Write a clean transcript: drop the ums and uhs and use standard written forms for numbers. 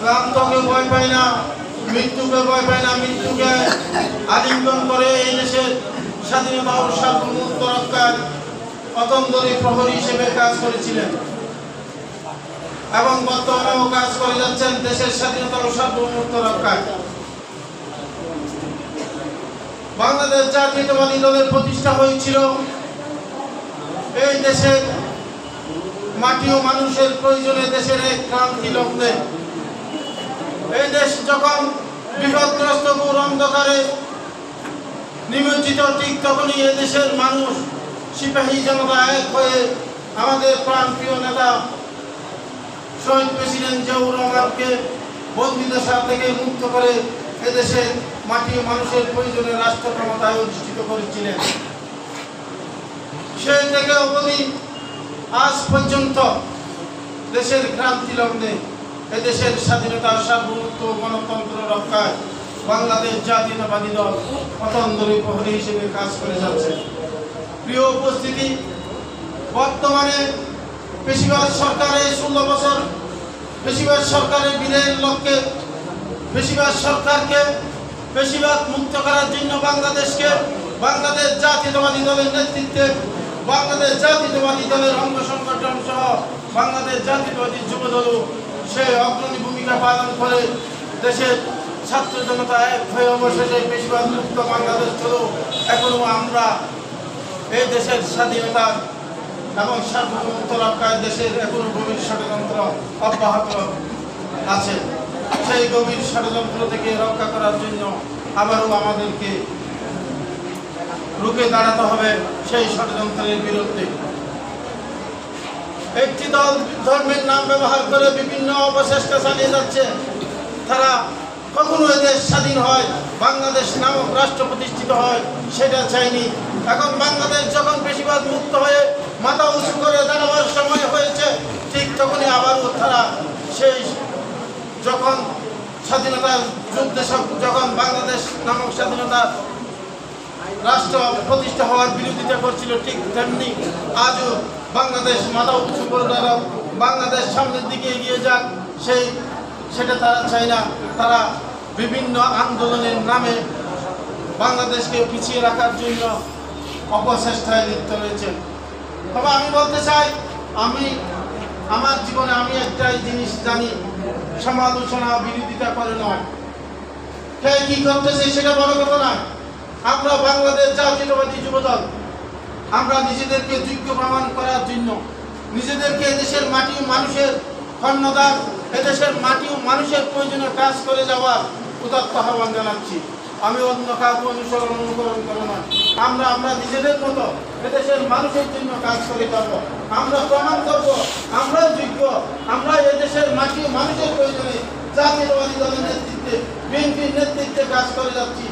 ক্লান্তকে ভয় পায় না, মৃত্যুকে ভয় পায় না, মৃত্যুকে আলিঙ্গন করে এই দেশের স্বাধীনতা ও সার্বভৌমত্ব রক্ষার অতন্দ্রী প্রহরী হিসেবে কাজ করেছিলেন এবং বর্তমানেও কাজ করে যাচ্ছেন দেশের স্বাধীনতা ও সার্বভৌমত্ব রক্ষায়। বাংলাদেশ জাতীয়তাবাদী দলের প্রতিষ্ঠা হয়েছিল এই দেশের মাটি ও মানুষের প্রয়োজনে, দেশের এক ক্রান্তি লগ্নে। এই দেশ যখন বিপদগ্রস্ত ঘোর অন্ধকারে নিমজ্জিত, ঠিক তখনই এই দেশের মানুষ সিপাহী জনতা এক হয়ে আমাদের প্রাণপ্রিয় নেতা শহীদ প্রেসিডেন্ট জিয়াউর রহমানকে বন্দিদশা থেকে মুক্ত করে এদেশের মাটি ও মানুষের প্রয়োজনে রাষ্ট্র ক্ষমতায় অধিষ্ঠিত করেছিলেন। সেই থেকে অবধি আজ পর্যন্ত দেশের ক্রান্তি লগ্নে এদেশের স্বাধীনতা, সার্বভৌমত্ব, গণতন্ত্র রক্ষায় বাংলাদেশ জাতীয়তাবাদী দল অতন্দ্রী প্রহরী হিসেবে কাজ করে যাচ্ছে। প্রিয় উপস্থিতি, বর্তমানে পেশিবাদ সরকারের 16 বছর পেশিবাদ সরকারের বিদায়ের লক্ষ্যে পেশিবাদ সরকারকে পেশিবাদ মুক্ত করার জন্য বাংলাদেশ জাতীয়তাবাদী দলের নেতৃত্বে বাংলাদেশ জাতীয়তাবাদী দলের অঙ্গ সংগঠন সহ বাংলাদেশ জাতীয়তাবাদী যুবদলও সে অগ্রণী ভূমিকা পালন করে দেশের ছাত্র জনতা এক হয়ে অবশেষে পেশিবাদ মুক্ত বাংলাদেশ হলেও এখনো আমরা এই দেশের স্বাধীনতা এবং সার্বভৌমত্ব রক্ষায় দেশের এখনো গভীর ষড়যন্ত্র অব্যাহত আছে। সেই গভীর ষড়যন্ত্র থেকে রক্ষা করার জন্য আবারও আমাদেরকে রুখে দাঁড়াতে হবে সেই ষড়যন্ত্রের বিরুদ্ধে। একটি দল ধর্মের নাম ব্যবহার করে বিভিন্ন অপচেষ্টা চালিয়ে যাচ্ছে। তারা কখনো এদেশ স্বাধীন হয়, বাংলাদেশ নামক রাষ্ট্র প্রতিষ্ঠিত হয়, সেটা চাইনি। এখন বাংলাদেশ যখন পেশিবাদ মুক্ত হয়ে মাথা উঁচু করে দাঁড়াবার সময় হয়েছে, ঠিক তখনই আবারও তারা সেই যখন স্বাধীনতা যুদ্ধে যখন বাংলাদেশ নামক স্বাধীনতা রাষ্ট্র প্রতিষ্ঠা হওয়ার বিরোধিতা করছিল, ঠিক তেমনি আজও বাংলাদেশ মাথা উঁচু করে দাঁড়াও, বাংলাদেশ সামনের দিকে এগিয়ে যাক, সেটা তারা চায় না। তারা বিভিন্ন আন্দোলনের নামে বাংলাদেশকে পিছিয়ে রাখার জন্য অপচেষ্টায় লিপ্ত রয়েছে। তবে আমি বলতে চাই, আমার জীবনে আমি একটাই জিনিস জানি, সমালোচনা বিরোধিতা করে নয়। কে কি করতেছে সেটা বড় কথা নয়। আমরা বাংলাদেশ জাতীয়তাবাদী যুবদল আমরা নিজেদেরকে যোগ্য প্রমাণ করার জন্য, নিজেদেরকে এদেশের মাটি ও মানুষের কর্ণধার, এদেশের মাটি ও মানুষের প্রয়োজনে কাজ করে যাওয়ার উদাত্ত আহ্বান জানাচ্ছি। আমি অন্য কাউকে অনুকরণ করবো না। আমরা নিজেদের মতো এদেশের মানুষের জন্য কাজ করে যাব। আমরা প্রমাণ করব আমরা যোগ্য, আমরা এদেশের মাটি ও মানুষের প্রয়োজনে জাতীয়তাবাদী দলের নেতৃত্বে, বিএনপির নেতৃত্বে কাজ করে যাচ্ছি।